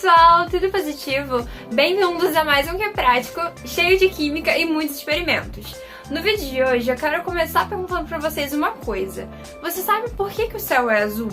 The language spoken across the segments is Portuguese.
pessoal, tudo positivo? Bem-vindos a mais um Que é Prático, cheio de química e muitos experimentos. No vídeo de hoje eu quero começar perguntando pra vocês uma coisa. Você sabe por que o céu é azul?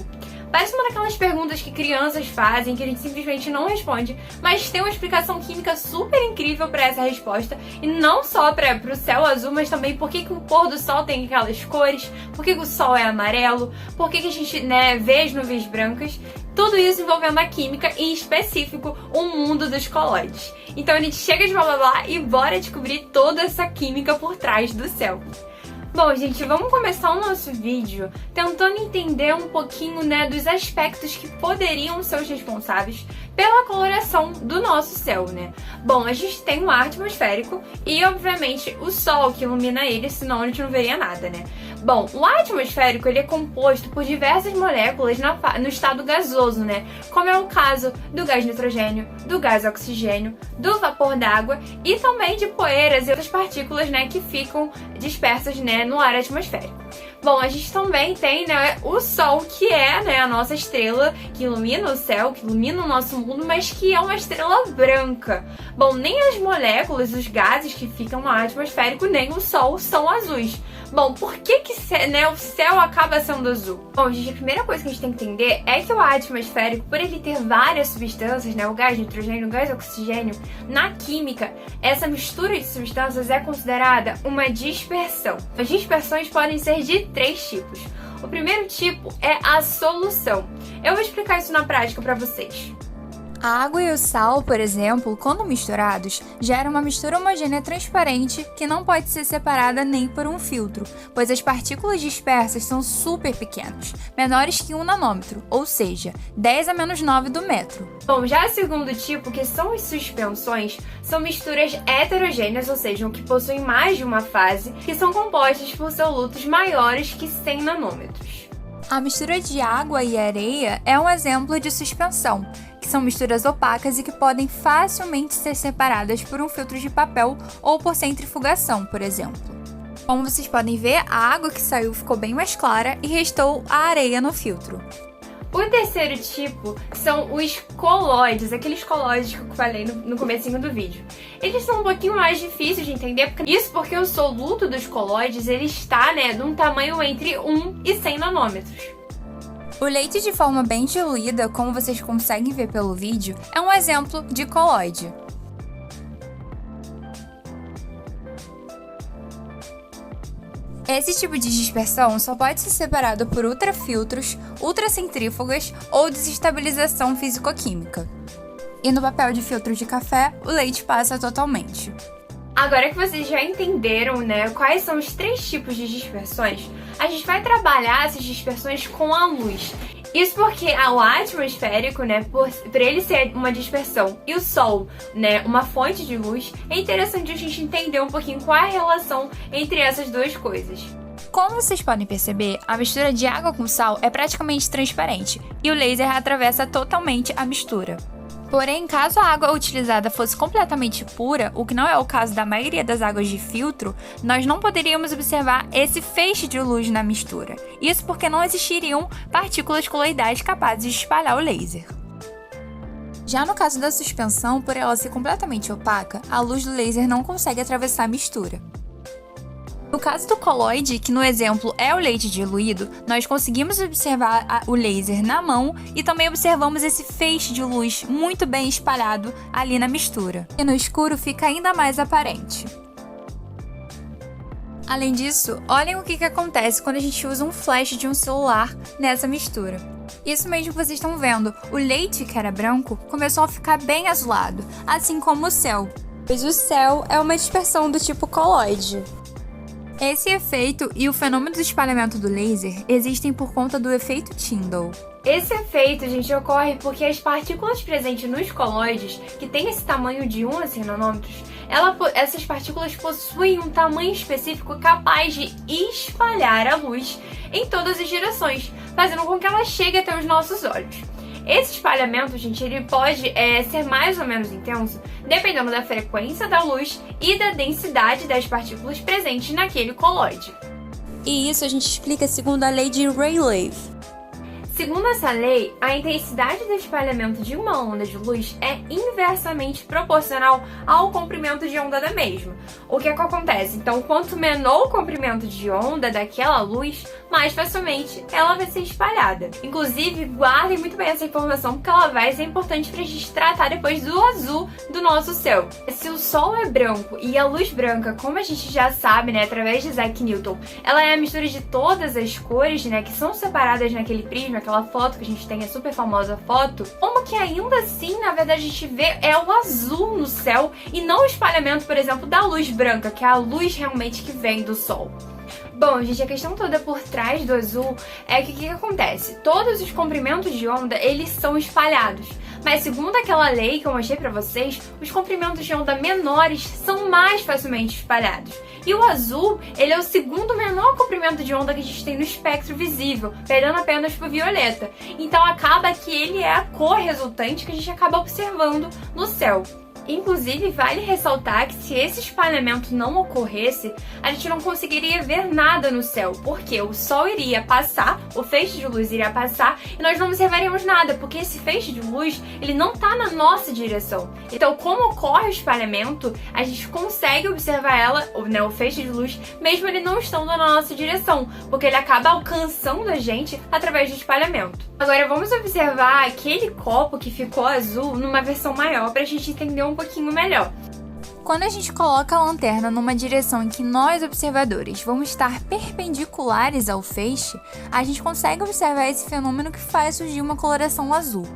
Parece uma daquelas perguntas que crianças fazem, que a gente simplesmente não responde, mas tem uma explicação química super incrível para essa resposta, e não só para o céu azul, mas também por que o pôr do sol tem aquelas cores, por que o sol é amarelo, por que a gente vê as nuvens brancas, tudo isso envolvendo a química, em específico o mundo dos colóides. Então a gente chega de blá blá blá e bora descobrir toda essa química por trás do céu. Bom, gente, vamos começar o nosso vídeo tentando entender um pouquinho, dos aspectos que poderiam ser os responsáveis pela coloração do nosso céu, Bom, a gente tem um ar atmosférico e, obviamente, o Sol que ilumina ele, senão a gente não veria nada, Bom, o ar atmosférico ele é composto por diversas moléculas no estado gasoso, Como é o caso do gás nitrogênio, do gás oxigênio, do vapor d'água e também de poeiras e outras partículas, que ficam dispersas, no ar atmosférico. Bom, a gente também tem, o Sol, que é, a nossa estrela que ilumina o céu, que ilumina o nosso mundo, mas que é uma estrela branca. Bom, nem as moléculas, os gases que ficam no ar atmosférico, nem o Sol são azuis. Bom, por que o céu acaba sendo azul? Bom, gente, a primeira coisa que a gente tem que entender é que o ar atmosférico, por ele ter várias substâncias, o gás nitrogênio, o gás oxigênio, na química, essa mistura de substâncias é considerada uma dispersão. As dispersões podem ser de 3 tipos. O primeiro tipo é a solução. Eu vou explicar isso na prática para vocês. A água e o sal, por exemplo, quando misturados, geram uma mistura homogênea transparente que não pode ser separada nem por um filtro, pois as partículas dispersas são super pequenas, menores que 1 nanômetro, ou seja, 10 a menos 9 do metro. Bom, já o segundo tipo, que são as suspensões, são misturas heterogêneas, ou seja, que possuem mais de uma fase, que são compostas por solutos maiores que 100 nanômetros. A mistura de água e areia é um exemplo de suspensão, que são misturas opacas e que podem facilmente ser separadas por um filtro de papel ou por centrifugação, por exemplo. Como vocês podem ver, a água que saiu ficou bem mais clara e restou a areia no filtro. O terceiro tipo são os colóides, aqueles colóides que eu falei no comecinho do vídeo. Eles são um pouquinho mais difíceis de entender, porque o soluto dos colóides ele está, de um tamanho entre 1 e 100 nanômetros. O leite de forma bem diluída, como vocês conseguem ver pelo vídeo, é um exemplo de colóide. Esse tipo de dispersão só pode ser separado por ultrafiltros, ultracentrífugas ou desestabilização físico-química. E no papel de filtro de café, o leite passa totalmente. Agora que vocês já entenderam, quais são os 3 tipos de dispersões, a gente vai trabalhar essas dispersões com a luz. Isso porque o ar atmosférico, por ele ser uma dispersão e o Sol, uma fonte de luz, é interessante a gente entender um pouquinho qual é a relação entre essas duas coisas. Como vocês podem perceber, a mistura de água com sal é praticamente transparente e o laser atravessa totalmente a mistura. Porém, caso a água utilizada fosse completamente pura, o que não é o caso da maioria das águas de filtro, nós não poderíamos observar esse feixe de luz na mistura. Isso porque não existiriam partículas coloidais capazes de espalhar o laser. Já no caso da suspensão, por ela ser completamente opaca, a luz do laser não consegue atravessar a mistura. No caso do colóide, que no exemplo é o leite diluído, nós conseguimos observar o laser na mão e também observamos esse feixe de luz muito bem espalhado ali na mistura. E no escuro fica ainda mais aparente. Além disso, olhem o que acontece quando a gente usa um flash de um celular nessa mistura. Isso mesmo que vocês estão vendo, o leite, que era branco, começou a ficar bem azulado, assim como o céu, pois o céu é uma dispersão do tipo colóide. Esse efeito e o fenômeno do espalhamento do laser existem por conta do efeito Tyndall. Esse efeito, gente, ocorre porque as partículas presentes nos colóides, que tem esse tamanho de 1 a 100 nanômetros, essas partículas possuem um tamanho específico capaz de espalhar a luz em todas as direções, fazendo com que ela chegue até os nossos olhos. Esse espalhamento, gente, ele pode ser mais ou menos intenso, dependendo da frequência da luz e da densidade das partículas presentes naquele colóide. E isso a gente explica segundo a lei de Rayleigh. Segundo essa lei, a intensidade do espalhamento de uma onda de luz é inversamente proporcional ao comprimento de onda da mesma. O que é que acontece? Então, quanto menor o comprimento de onda daquela luz, mais facilmente ela vai ser espalhada. Inclusive, guardem muito bem essa informação, porque ela vai ser importante pra gente tratar depois do azul do nosso céu. Se o Sol é branco e a luz branca, como a gente já sabe, né, através de Isaac Newton, ela é a mistura de todas as cores, né, que são separadas naquele prisma, aquela foto que a gente tem, a super famosa foto, como que ainda assim, na verdade, a gente vê é o azul no céu e não o espalhamento, por exemplo, da luz branca, que é a luz realmente que vem do Sol. Bom, gente, a questão toda por trás do azul é que o que acontece? Todos os comprimentos de onda, eles são espalhados. Mas segundo aquela lei que eu mostrei pra vocês, os comprimentos de onda menores são mais facilmente espalhados. E o azul, ele é o segundo menor comprimento de onda que a gente tem no espectro visível, perdendo apenas pro violeta. Então acaba que ele é a cor resultante que a gente acaba observando no céu. Inclusive, vale ressaltar que se esse espalhamento não ocorresse, a gente não conseguiria ver nada no céu, porque o Sol iria passar, o feixe de luz iria passar e nós não observaríamos nada, porque esse feixe de luz, ele não está na nossa direção. Então, como ocorre o espalhamento, a gente consegue observar ela, né, o feixe de luz, mesmo ele não estando na nossa direção, porque ele acaba alcançando a gente através do espalhamento. Agora, vamos observar aquele copo que ficou azul numa versão maior para a gente entender um pouquinho melhor. Quando a gente coloca a lanterna numa direção em que nós, observadores, vamos estar perpendiculares ao feixe, a gente consegue observar esse fenômeno que faz surgir uma coloração azul.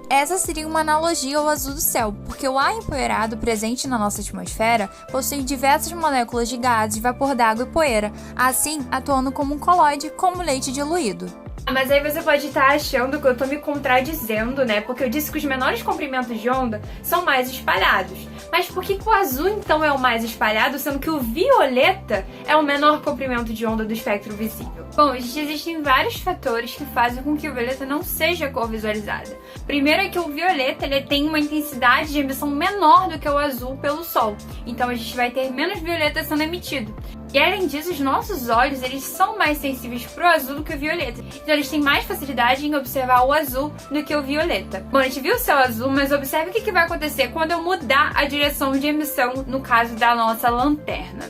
Essa seria uma analogia ao azul do céu, porque o ar empoeirado presente na nossa atmosfera possui diversas moléculas de gases, vapor d'água e poeira, assim atuando como um colóide, como leite diluído. Mas aí você pode estar achando que eu tô me contradizendo, né? Porque eu disse que os menores comprimentos de onda são mais espalhados. Mas por que o azul, então, é o mais espalhado, sendo que o violeta é o menor comprimento de onda do espectro visível? Bom, existem vários fatores que fazem com que o violeta não seja a cor visualizada. Primeiro é que o violeta ele tem uma intensidade de emissão menor do que o azul pelo Sol. Então a gente vai ter menos violeta sendo emitido. E além disso, os nossos olhos eles são mais sensíveis pro azul do que o violeta. Então eles têm mais facilidade em observar o azul do que o violeta. Bom, a gente viu o céu azul, mas observe o que vai acontecer quando eu mudar a direção de emissão no caso da nossa lanterna.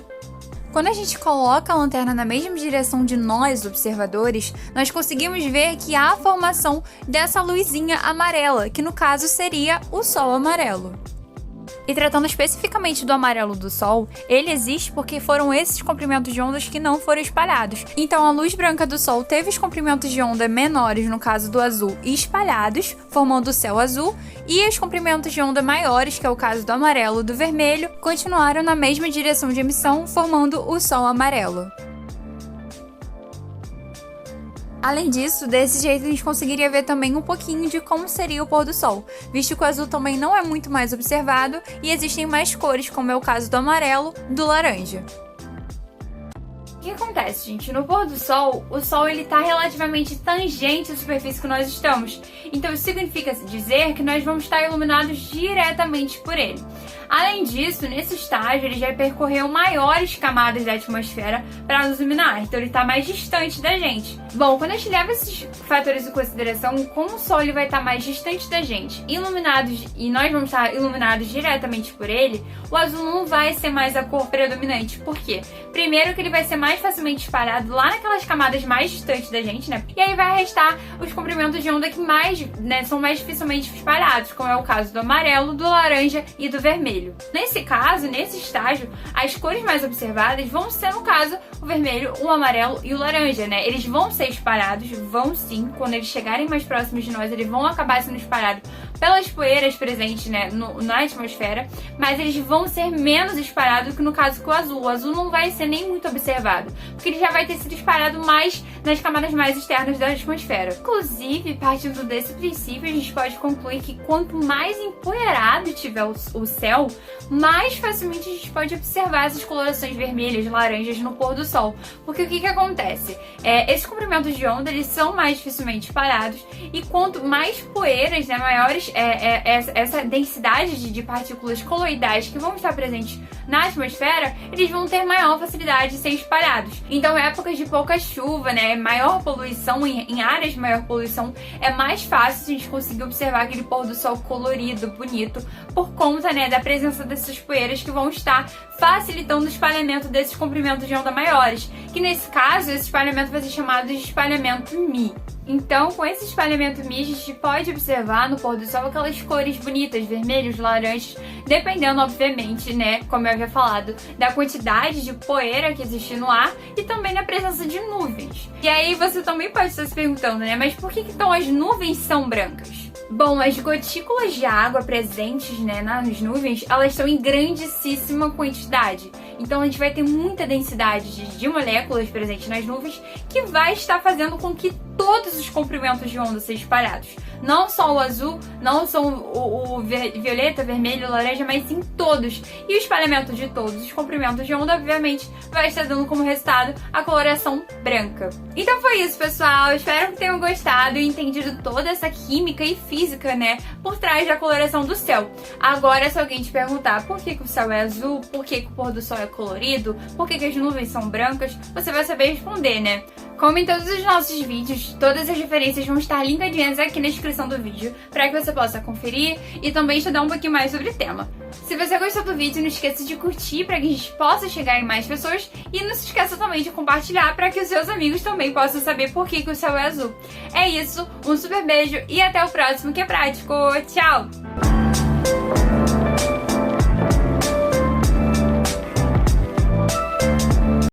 Quando a gente coloca a lanterna na mesma direção de nós, observadores, nós conseguimos ver que há a formação dessa luzinha amarela, que no caso seria o Sol amarelo. E tratando especificamente do amarelo do Sol, ele existe porque foram esses comprimentos de ondas que não foram espalhados. Então a luz branca do Sol teve os comprimentos de onda menores, no caso do azul, espalhados, formando o céu azul, e os comprimentos de onda maiores, que é o caso do amarelo e do vermelho, continuaram na mesma direção de emissão, formando o Sol amarelo. Além disso, desse jeito a gente conseguiria ver também um pouquinho de como seria o pôr do sol, visto que o azul também não é muito mais observado e existem mais cores, como é o caso do amarelo, do laranja. O que acontece, gente? No pôr do sol, o sol ele tá relativamente tangente à superfície que nós estamos. Então isso significa dizer que nós vamos estar iluminados diretamente por ele. Além disso, nesse estágio, ele já percorreu maiores camadas da atmosfera para nos iluminar, então ele está mais distante da gente. Bom, quando a gente leva esses fatores em consideração, como o Sol ele vai estar mais distante da gente, iluminados, e nós vamos estar iluminados diretamente por ele, o azul não vai ser mais a cor predominante. Por quê? Primeiro que ele vai ser mais facilmente espalhado lá naquelas camadas mais distantes da gente, né? E aí vai restar os comprimentos de onda que mais, né, são mais dificilmente espalhados, como é o caso do amarelo, do laranja e do vermelho. Nesse caso, nesse estágio, as cores mais observadas vão ser, no caso, o vermelho, o amarelo e o laranja, né? Eles vão ser espalhados, vão sim, quando eles chegarem mais próximos de nós, eles vão acabar sendo espalhados pelas poeiras presentes, né, na atmosfera, mas eles vão ser menos espalhados que no caso com o azul. O azul não vai ser nem muito observado, porque ele já vai ter sido espalhado mais nas camadas mais externas da atmosfera. Inclusive, partindo desse princípio, a gente pode concluir que quanto mais empoeirado tiver o céu, mais facilmente a gente pode observar essas colorações vermelhas, laranjas no pôr do sol. Porque o que acontece? Esses comprimentos de onda, eles são mais dificilmente espalhados, e quanto mais poeiras, né, maiores essa densidade de partículas coloidais que vão estar presentes na atmosfera, eles vão ter maior facilidade de ser espalhados. espalhados. Então, em épocas de pouca chuva, né, maior poluição, em áreas de maior poluição, é mais fácil a gente conseguir observar aquele pôr do sol colorido, bonito, por conta, né, da presença dessas poeiras que vão estar facilitando o espalhamento desses comprimentos de onda maiores, que nesse caso, esse espalhamento vai ser chamado de espalhamento Mi. Então, com esse espalhamento Mi, a gente pode observar no pôr do sol aquelas cores bonitas, vermelhos, laranjas, dependendo, obviamente, né, como eu havia falado, da quantidade de poeira que existe no ar e também da presença de nuvens. E aí você também pode estar se perguntando, né, mas por que então as nuvens são brancas? Bom, as gotículas de água presentes, né, nas nuvens, elas estão em grandíssima quantidade. Então a gente vai ter muita densidade de moléculas presentes nas nuvens que vai estar fazendo com que todos os comprimentos de onda sejam espalhados. Não só o azul, não só o violeta, vermelho, laranja, mas sim todos. E o espalhamento de todos os comprimentos de onda, obviamente, vai estar dando como resultado a coloração branca. Então foi isso, pessoal. Espero que tenham gostado e entendido toda essa química e física, né, por trás da coloração do céu. Agora, se alguém te perguntar por que o céu é azul, por que o pôr do sol é colorido, por que as nuvens são brancas, você vai saber responder, né? Como em todos os nossos vídeos, todas as referências vão estar linkadinhas aqui na descrição do vídeo para que você possa conferir e também estudar um pouquinho mais sobre o tema. Se você gostou do vídeo, não esqueça de curtir para que a gente possa chegar em mais pessoas e não se esqueça também de compartilhar para que os seus amigos também possam saber por que o céu é azul. É isso, um super beijo e até o próximo que é prático. Tchau!